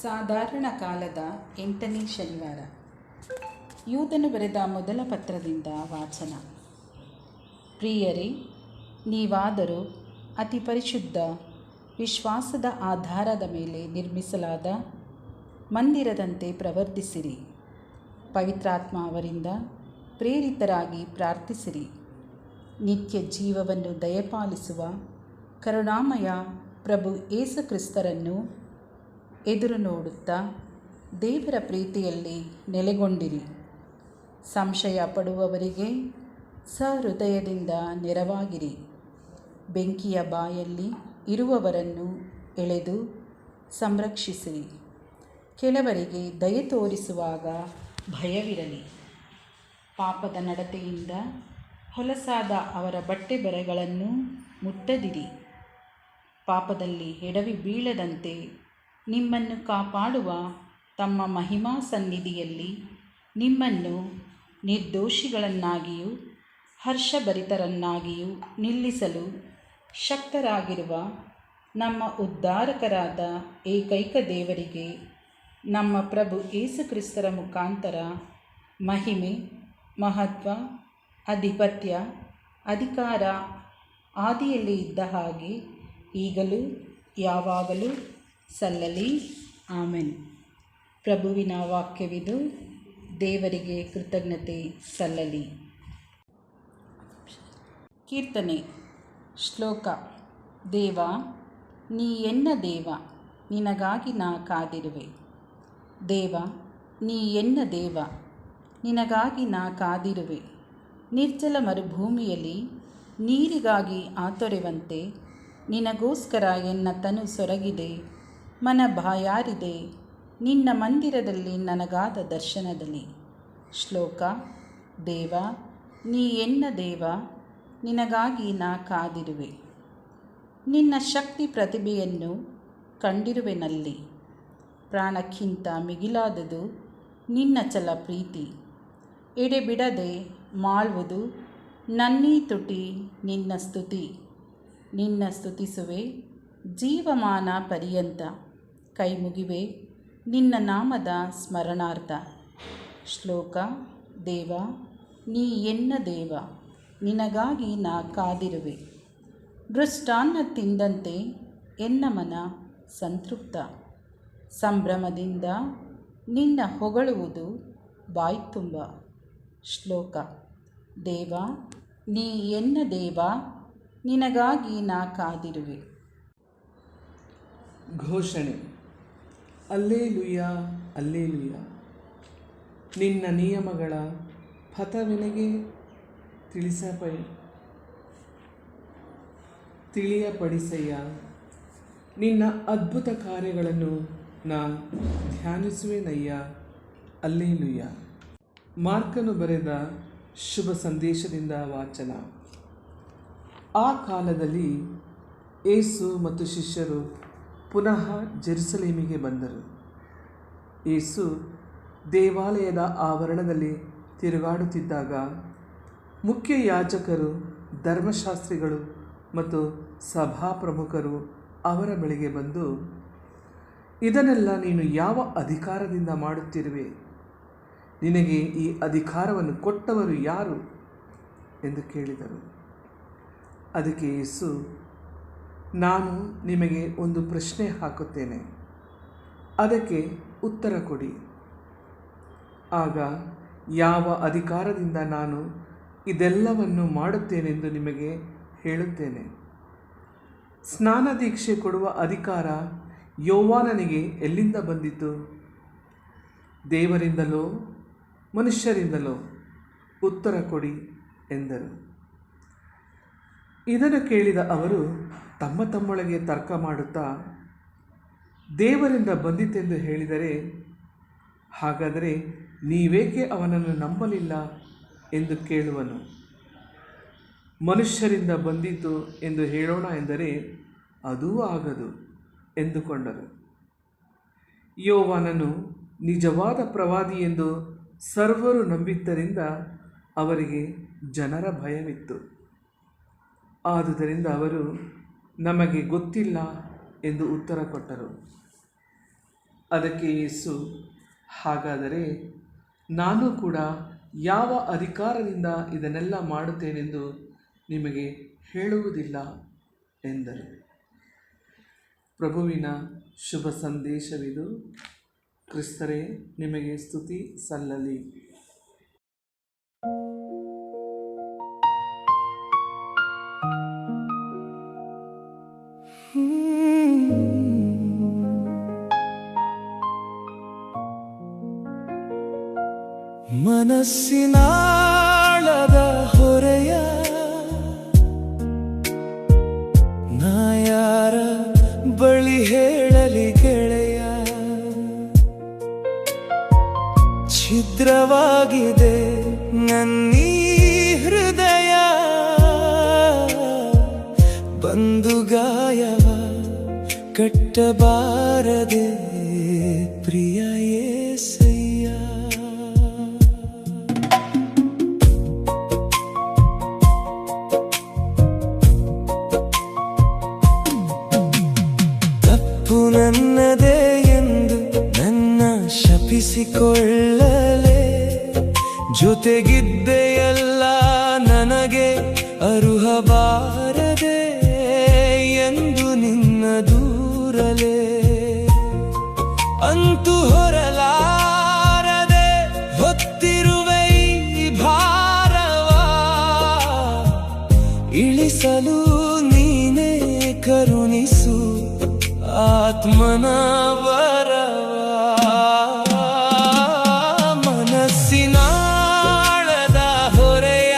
ಸಾಧಾರಣ ಕಾಲದ 8ನೇ ಶನಿವಾರ. ಯೂದನು ಬರೆದ ಮೊದಲ ಪತ್ರದಿಂದ ವಾಚನ. ಪ್ರಿಯರೇ, ನೀವಾದರೂ ಅತಿ ಪರಿಶುದ್ಧ ವಿಶ್ವಾಸದ ಆಧಾರದ ಮೇಲೆ ನಿರ್ಮಿಸಲಾದ ಮಂದಿರದಂತೆ ಪ್ರವರ್ತಿಸಿರಿ. ಪವಿತ್ರಾತ್ಮ ಅವರಿಂದ ಪ್ರೇರಿತರಾಗಿ ಪ್ರಾರ್ಥಿಸಿರಿ. ನಿತ್ಯ ಜೀವವನ್ನು ದಯಪಾಲಿಸುವ ಕರುಣಾಮಯ ಪ್ರಭು ಯೇಸು ಕ್ರಿಸ್ತರನ್ನು ಎದುರು ನೋಡುತ್ತಾ ದೇವರ ಪ್ರೀತಿಯಲ್ಲಿ ನೆಲೆಗೊಂಡಿರಿ. ಸಂಶಯ ಪಡುವವರಿಗೆ ಸಹೃದಯದಿಂದ ನೆರವಾಗಿರಿ. ಬೆಂಕಿಯ ಬಾಯಲ್ಲಿ ಇರುವವರನ್ನು ಎಳೆದು ಸಂರಕ್ಷಿಸಿರಿ. ಕೆಲವರಿಗೆ ದಯೆ ತೋರಿಸುವಾಗ ಭಯವಿರಲಿ. ಪಾಪದ ನಡತೆಯಿಂದ ಹೊಲಸಾದ ಅವರ ಬಟ್ಟೆ ಬರೆಗಳನ್ನು ಮುಟ್ಟದಿರಿ. ಪಾಪದಲ್ಲಿ ಎಡವಿ ಬೀಳದಂತೆ ನಿಮ್ಮನ್ನು ಕಾಪಾಡುವ ತಮ್ಮ ಮಹಿಮಾ ಸನ್ನಿಧಿಯಲ್ಲಿ ನಿಮ್ಮನ್ನು ನಿರ್ದೋಷಿಗಳನ್ನಾಗಿಯೂ ಹರ್ಷಭರಿತರನ್ನಾಗಿಯೂ ನಿಲ್ಲಿಸಲು ಶಕ್ತರಾಗಿರುವ ನಮ್ಮ ಉದ್ಧಾರಕರಾದ ಏಕೈಕ ದೇವರಿಗೆ ನಮ್ಮ ಪ್ರಭು ಯೇಸು ಕ್ರಿಸ್ತರ ಮುಖಾಂತರ ಮಹಿಮೆ, ಮಹತ್ವ, ಅಧಿಪತ್ಯ, ಅಧಿಕಾರ ಆದಿಯಲ್ಲಿ ಇದ್ದ ಹಾಗೆ ಈಗಲೂ ಯಾವಾಗಲೂ ಸಲ್ಲಲಿ. ಆಮೆನ್. ಪ್ರಭುವಿನ ವಾಕ್ಯವಿದು. ದೇವರಿಗೆ ಕೃತಜ್ಞತೆ ಸಲ್ಲಲಿ. ಕೀರ್ತನೆ. ಶ್ಲೋಕ. ದೇವ, ನೀ ಎನ್ನ ದೇವ, ನಿನಗಾಗಿ ನಾ ಕಾದಿರುವೆ. ದೇವ, ನೀ ಎನ್ನ ದೇವ, ನಿನಗಾಗಿ ನಾ ಕಾದಿರುವೆ. ನಿರ್ಜಲ ಮರುಭೂಮಿಯಲ್ಲಿ ನೀರಿಗಾಗಿ ಆತೊರೆವಂತೆ ನಿನಗೋಸ್ಕರ ಎನ್ನ ತನು ಸೊರಗಿದೆ, ಮನ ಬಾಯಾರಿದೆ ನಿನ್ನ ಮಂದಿರದಲ್ಲಿ ನನಗಾದ ದರ್ಶನದಲ್ಲಿ. ಶ್ಲೋಕ. ದೇವ, ನೀ ಎನ್ನ ದೇವ, ನಿನಗಾಗಿ ನಾ ಕಾದಿರುವೆ. ನಿನ್ನ ಶಕ್ತಿ ಪ್ರತಿಭೆಯನ್ನು ಕಂಡಿರುವೆನಲ್ಲಿ. ಪ್ರಾಣಕ್ಕಿಂತ ಮಿಗಿಲಾದುದು ನಿನ್ನ ಛಲ ಪ್ರೀತಿ. ಎಡೆಬಿಡದೆ ಮಾಳ್ವುದು ನನ್ನೀ ತುಟಿ ನಿನ್ನ ಸ್ತುತಿ. ನಿನ್ನ ಸ್ತುತಿಸುವೆ ಜೀವಮಾನ ಪರ್ಯಂತ. ಕೈ ಮುಗಿವೆ ನಿನ್ನ ನಾಮದ ಸ್ಮರಣಾರ್ಥ. ಶ್ಲೋಕ. ದೇವ, ನೀ ಎನ್ನ ದೇವ, ನಿನಗಾಗಿ ನಾ ಕಾದಿರುವೆ. ಮೃಷ್ಟಾನ್ನ ತಿಂದಂತೆ ಎನ್ನ ಮನ ಸಂತೃಪ್ತ. ಸಂಭ್ರಮದಿಂದ ನಿನ್ನ ಹೊಗಳುವುದು ಬಾಯ್ತುಂಬ. ಶ್ಲೋಕ. ದೇವ, ನೀ ಎನ್ನ ದೇವ, ನಿನಗಾಗಿ ನಾ ಕಾದಿರುವೆ. ಘೋಷಣೆ. ಅಲ್ಲೇಲುಯ್ಯ, ಅಲ್ಲೇಲುಯ್ಯ. ನಿನ್ನ ನಿಯಮಗಳ ಪಥವೆನಗೆ ತಿಳಿಯಪಡಿಸಯ್ಯ. ನಿನ್ನ ಅದ್ಭುತ ಕಾರ್ಯಗಳನ್ನು ನಾ ಧ್ಯಾನಿಸುವೆನಯ್ಯ. ಅಲ್ಲೇಲುಯ್ಯ. ಮಾರ್ಕನು ಬರೆದ ಶುಭ ಸಂದೇಶದಿಂದ ವಾಚನ. ಆ ಕಾಲದಲ್ಲಿ ಯೇಸು ಮತ್ತು ಶಿಷ್ಯರು ಪುನಃ ಜೆರುಸಲೇಮಿಗೆ ಬಂದರು. ಯೇಸು ದೇವಾಲಯದ ಆವರಣದಲ್ಲಿ ತಿರುಗಾಡುತ್ತಿದ್ದಾಗ ಮುಖ್ಯ ಯಾಜಕರು, ಧರ್ಮಶಾಸ್ತ್ರಿಗಳು ಮತ್ತು ಸಭಾಪ್ರಮುಖರು ಅವರ ಬಳಿಗೆ ಬಂದು, ಇದನ್ನೆಲ್ಲ ನೀನು ಯಾವ ಅಧಿಕಾರದಿಂದ ಮಾಡುತ್ತಿರುವೆ? ನಿನಗೆ ಈ ಅಧಿಕಾರವನ್ನು ಕೊಟ್ಟವರು ಯಾರು ಎಂದು ಕೇಳಿದರು. ಅದಕ್ಕೆ ಯೇಸು, ನಾನು ನಿಮಗೆ ಒಂದು ಪ್ರಶ್ನೆ ಹಾಕುತ್ತೇನೆ, ಅದಕ್ಕೆ ಉತ್ತರ ಕೊಡಿ. ಆಗ ಯಾವ ಅಧಿಕಾರದಿಂದ ನಾನು ಇದೆಲ್ಲವನ್ನು ಮಾಡುತ್ತೇನೆಂದು ನಿಮಗೆ ಹೇಳುತ್ತೇನೆ. ಸ್ನಾನದೀಕ್ಷೆ ಕೊಡುವ ಅಧಿಕಾರ ಯೋವಾನನಿಗೆ ಎಲ್ಲಿಂದ ಬಂದಿತು? ದೇವರಿಂದಲೋ ಮನುಷ್ಯರಿಂದಲೋ? ಉತ್ತರ ಕೊಡಿ ಎಂದರು. ಇದನ್ನು ಕೇಳಿದ ಅವರು ತಮ್ಮ ತಮ್ಮೊಳಗೆ ತರ್ಕ ಮಾಡುತ್ತಾ, ದೇವರಿಂದ ಬಂದಿತೆಂದು ಹೇಳಿದರೆ ಹಾಗಾದರೆ ನೀವೇಕೆ ಅವನನ್ನು ನಂಬಲಿಲ್ಲ ಎಂದು ಕೇಳುವನು. ಮನುಷ್ಯರಿಂದ ಬಂದಿತು ಎಂದು ಹೇಳೋಣ ಎಂದರೆ ಅದೂ ಆಗದು ಎಂದುಕೊಂಡರು. ಯೋವಾನನು ನಿಜವಾದ ಪ್ರವಾದಿ ಎಂದು ಸರ್ವರು ನಂಬಿದ್ದರಿಂದ ಅವರಿಗೆ ಜನರ ಭಯವಿತ್ತು. ಆದುದರಿಂದ ಅವರು ನಮಗೆ ಗೊತ್ತಿಲ್ಲ ಎಂದು ಉತ್ತರ ಕೊಟ್ಟರು. ಅದಕ್ಕೆ ಯೇಸು, ಹಾಗಾದರೆ ನಾನು ಕೂಡ ಯಾವ ಅಧಿಕಾರದಿಂದ ಇದನ್ನೆಲ್ಲ ಮಾಡುತ್ತೇನೆಂದು ನಿಮಗೆ ಹೇಳುವುದಿಲ್ಲ ಎಂದರು. ಪ್ರಭುವಿನ ಶುಭ ಸಂದೇಶವಿದು. ಕ್ರಿಸ್ತರೇ, ನಿಮಗೆ ಸ್ತುತಿ ಸಲ್ಲಲಿ. ಮನಸ್ಸಿನಾಳದ ಹೊರೆಯ ನಾ ಯಾರ ಬಳಿ ಹೇಳಲಿ ಗೆಳೆಯ, ಛಿದ್ರವಾಗಿದೆ ನನ್ನೀ ಹೃದಯ, ಬಂದು ಗಾಯವ ಕಟ್ಟಬಾರದೆ ಪ್ರಿಯ ಯೇಸಯ್ಯ. ತಪ್ಪು ನನ್ನದೇ ಎಂದು ನನ್ನ ಶಪಿಸಿಕೊಳ್ಳಲೇ, ಜೊತೆಗಿದ್ದೆಯಲ್ಲ ನನಗೆ ಅರುಹಬಾರದೆ ಎಂದು ನಿನ್ನ ದೂರಲೇ, ಅಂತೂ ಹೊರಲಾರದೆ ಹೊತ್ತಿರುವೆ ಈ ಭಾರವ, ಇಳಿಸಲು ನೀನೇ ಕರುಣಿಸು ಆತ್ಮನ ವರವ. ಮನಸ್ಸಿನಾಳದ ಹೊರೆಯ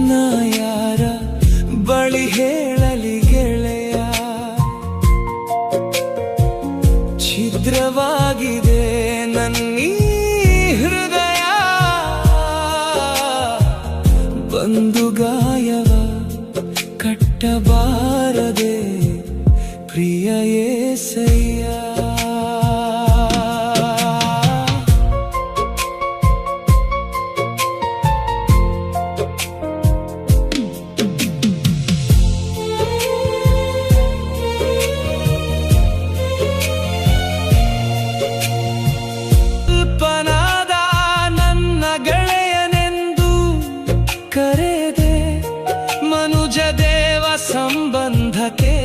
ನಾ ಯಾರ ಬಳಿ ಹೇಳಲಿ ಗೆಳೆಯ, ಛಿದ್ರವಾಗಿದೆ ನನ್ನೀ ಹೃದಯ, ಬಂದು ಗಾಯವ ಕಟ್ಟಬಾರದೆ ಪ್ರಿಯ ಯೇಸಯ್ಯ. ಅಲ್ಪನಾದ ನನ್ನ ಗೆಳೆಯನೆಂದು ಕರೆದೆ, ಮನುಜ ದೇವ ಸಂಬಂಧಕ್ಕೆ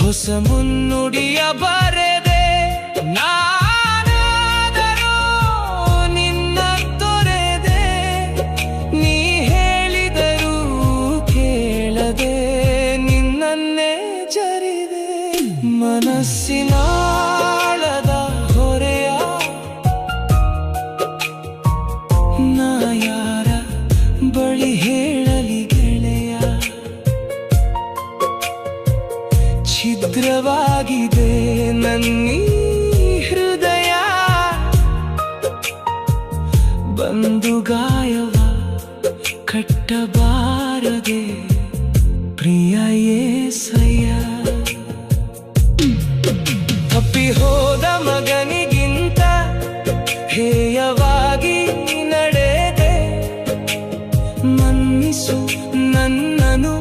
ಹೊಸ ಮುನ್ನುಡಿಯ ಬರೆದೆ, ನಾನಾದರೂ ನಿನ್ನ ತೊರೆದೆ, ನೀ ಹೇಳಿದರೂ ಕೇಳದೆ ನಿನ್ನನ್ನೇ ಜರಿದೆ. ಮನಸ್ಸಿನಾಳದ ಹೊರೆಯ ನಾ ಯಾರ ಬಳಿ ಹೇಳಲಿ ಗೆಳೆಯ, ಛಿದ್ರವಾಗಿದೆ ನನ್ನೀ ಹೃದಯ, ಬಂದು ಗಾಯವ ಕಟ್ಟಬಾರದೆ ಪ್ರಿಯ ಯೇಸಯ್ಯ. ತಪ್ಪಿ ಹೋದ ಮಗನಿಗಿಂತ ಹೇಯವಾಗಿ ನಡೆದೆ, ಮನ್ನಿಸು ನನ್ನನು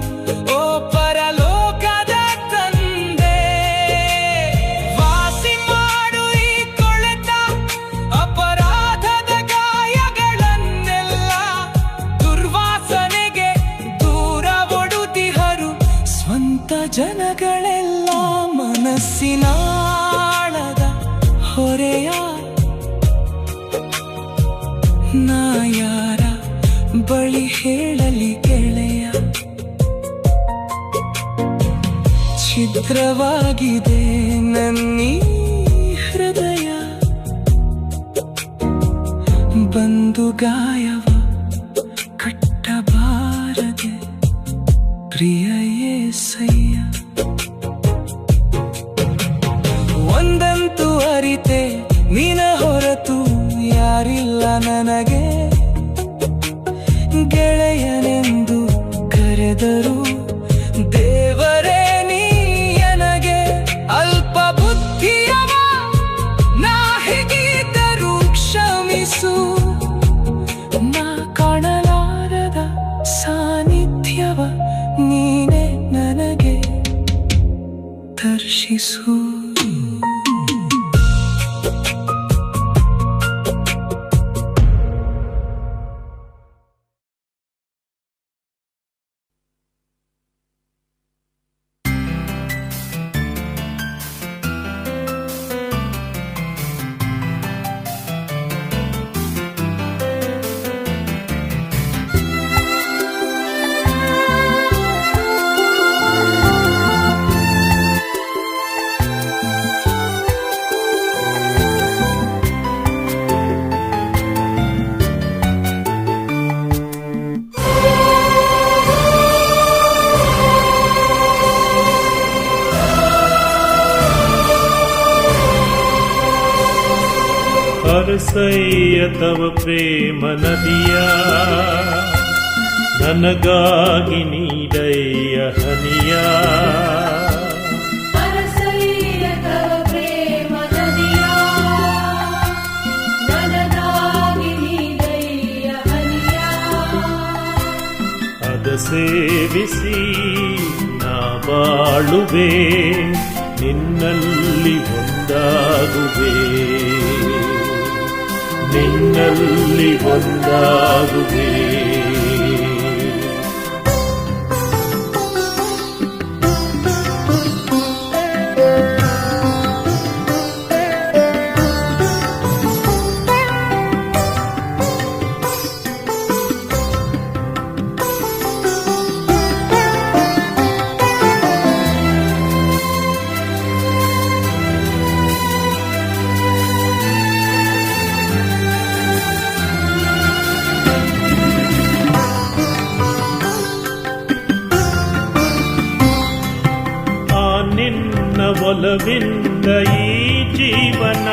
ಓ ಪರಲೋಕದ ತಂದೆ, ವಾಸಿ ಮಾಡು ಈ ಕೊಳೆತ ಅಪರಾಧದ ಗಾಯಗಳನ್ನೆಲ್ಲ, ದುರ್ವಾಸನೆಗೆ ದೂರ ಒಡುತ್ತಿಹರು ಸ್ವಂತ ಜನಗಳೆಲ್ಲ. ಮನಸ್ಸಿನಾಳದ ಹೊರೆಯ ನಾ ಯಾರ ಬಳಿ ಹೇಳಲಿ ಗೆಳೆಯ, ಛಿದ್ರವಾಗಿದೆ ನನ್ನೀ ಹೃದಯ, ಬಂದು ಗಾಯವ ಕಟ್ಟಬಾರದೆ ಪ್ರಿಯ ಯೇಸಯ್ಯ. ಒಂದಂತೂ ಅರಿತೆ, ನಿನ ಹೊರತು ಯಾರಿಲ್ಲ ನನಗೆ, ಗೆಳೆಯನೆಂದು ಕರೆದರು ದೇವರೇ ನೀ ನನಗೆ, ಅಲ್ಪ ಬುದ್ಧಿಯವ ನಾ ಹೇಗಿದ್ದರೂ ಕ್ಷಮಿಸು, ನಾ ಕಾಣಲಾರದ ಸಾನ್ನಿಧ್ಯವ ನೀನೆ ನನಗೆ ದರ್ಶಿಸು. ಹರಸಯ್ಯ ತವ ಪ್ರೇಮ ನದಿಯ ನನಗಾಗಿ ನೀಡಯ್ಯ ಹನಿಯ. ಹರಸಯ್ಯ ತವ ಪ್ರೇಮ ನದಿಯ ನನಗಾಗಿ ನೀಡಯ್ಯ ಹನಿಯ. ಅದ ಸೇವಿಸಿ ನಾ ಬಾಳುವೆ, ನಿನ್ನಲ್ಲಿ ಒಂದಾಗುವೆ, ನಿನ್ನಲ್ಲಿ ಒಂದಾಗುವೆ. ಒಲವಿಂದ ಈ ಜೀವನ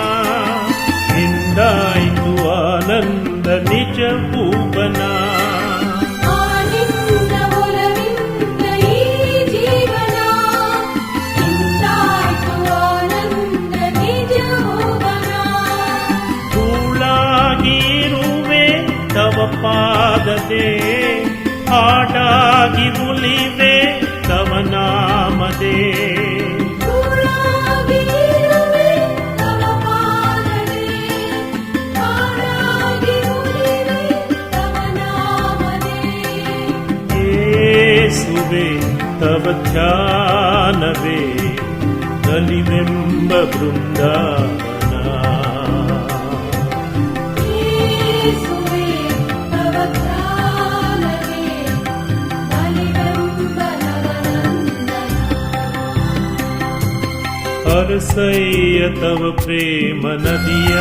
ಇಂದಾಯ್ತು ಆನಂದ ನಿಜ ಭುವನ. ಒಲವಿಂದ ಈ ಜೀವನ ಇಂದಾಯ್ತು ಆನಂದ ನಿಜ ಭುವನ. ಧೂಳಾಗಿರುವೆ ತವ ಪಾದದೆ, ಹಾಡಾಗಿ ಉಲಿವೆ ತವ ನಾಮದೇ. ತವ ಧ್ಯಾನವೇ ನಲಿವೆಂಬ ಬೃಂದಾವನ. ಹರಸಯ್ಯ ತವ ಪ್ರೇಮ ನದಿಯ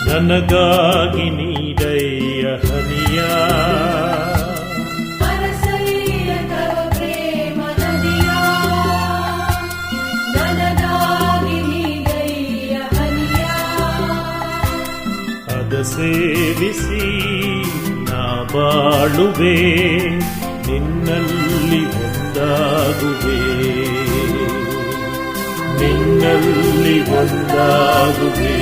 ನನಗಾಗಿ ನೀಡಯ್ಯ ಹನಿಯ. ಸೇವಿಸಿ ನಾ ಬಾಳುವೆ, ನಿನ್ನಲ್ಲಿ ಒಂದಾಗುವೆ, ನಿನ್ನಲ್ಲಿ ಒಂದಾಗುವೆ.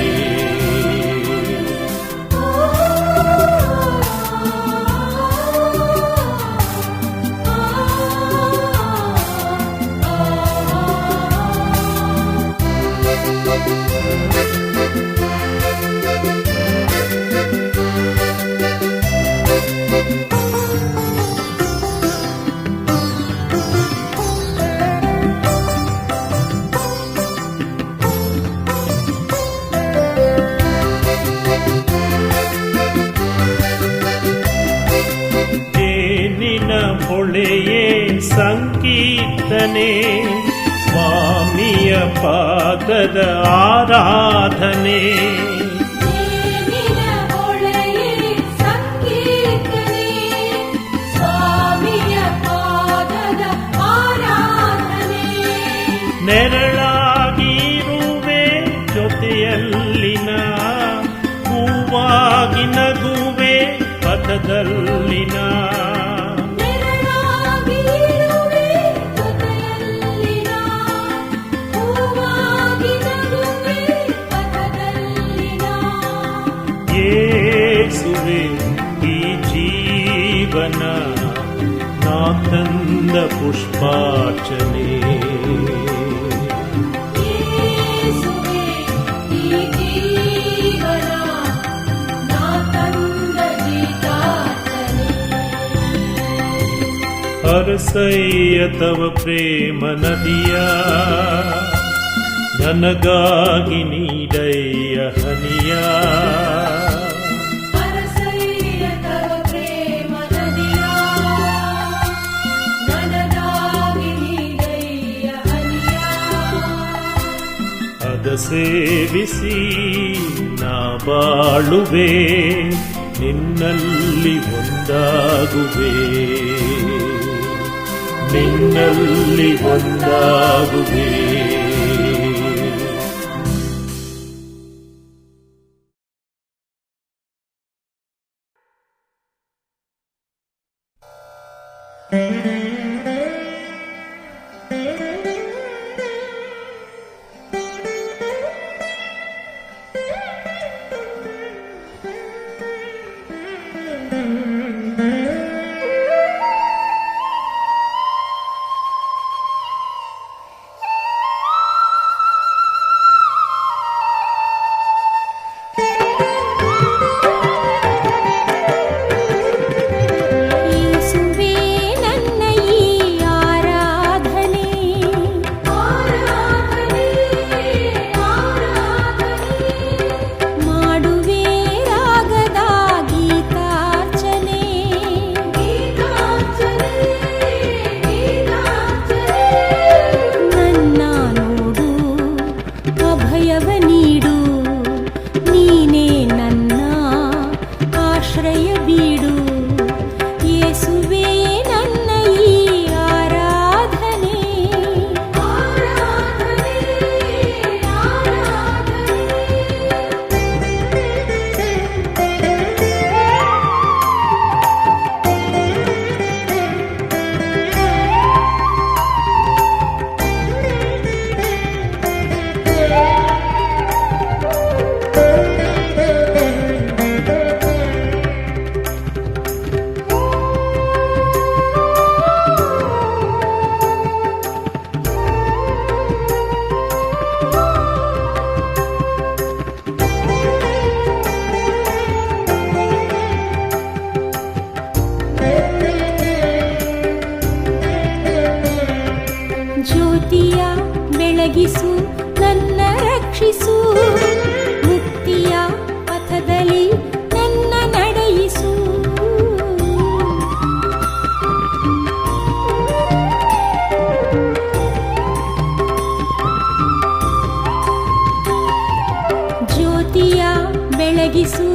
ಹೊಳೆಯೇ ಸಂಕೀರ್ತನೆ, ಸ್ವಾಮಿಯ ಪಾದದ ಆರಾಧನೆ. ನೆರಳಾಗಿರುವೆ ಜೊತೆಯಲ್ಲಿನ, ಹೂವಾಗಿ ನಗುವೆ ಪಥದಲ್ಲಿನ. ಯೇಸುವೆ ಈ ಜೀವನ ನಾ ತಂದ ಪುಷ್ಪಾರ್ಚನೆ. ಯೇಸುವೇ ಈ ಜೀವನ ನಾ ತಂದ ಗೀತಾರ್ಚನೆ. ಹರಸಯ್ಯ ತವ ಪ್ರೇಮ ನದಿಯ ನನಗಾಗಿ ನೀಡಯ್ಯ ಹನಿಯ. ಅರಸಯ್ಯ ತವ ಪ್ರೇಮ ನದಿಯ ನನಗಾಗಿ ನೀಡಯ್ಯ ಹನಿಯ. ಅದ ಸೇವಿಸಿ ನಾ ಬಾಳುವೆ, ನಿನ್ನಲ್ಲಿ ಒಂದಾಗುವೆ, ನಿನ್ನಲ್ಲಿ ಒಂದಾಗುವೆ. ಯೇಸುವೇ ನನ್ನ ಈ ಆರಾಧನೆ, ಆರಾಧನೆ, ಆರಾಧನೆ. ಮಾಡುವೆ ರಾಗದ ಗೀತಾರ್ಚನೆ, ಗೀತಾರ್ಚನೆ, ಗೀತಾರ್ಚನೆ. ನನ್ನ ನೋಡು, ಅಭಯವ ನೀಡು, ನೀನೇ ನನ್ನ ಆಶ್ರಯ ಬೀಡು. ಯೇಸುವೇ ನನ್ನ ಈ ಆರಾಧನೆ, ಆರಾಧನೆ, ಆರಾಧನೆ. ಜ್ಯೋತಿಯ ಬೆಳಗಿಸು, ನನ್ನ ರಕ್ಷಿಸು, ಮುಕ್ತಿಯ ಪಥದಲ್ಲಿ ನನ್ನ ನಡೆಯಿಸು. ಜ್ಯೋತಿಯ ಬೆಳಗಿಸು,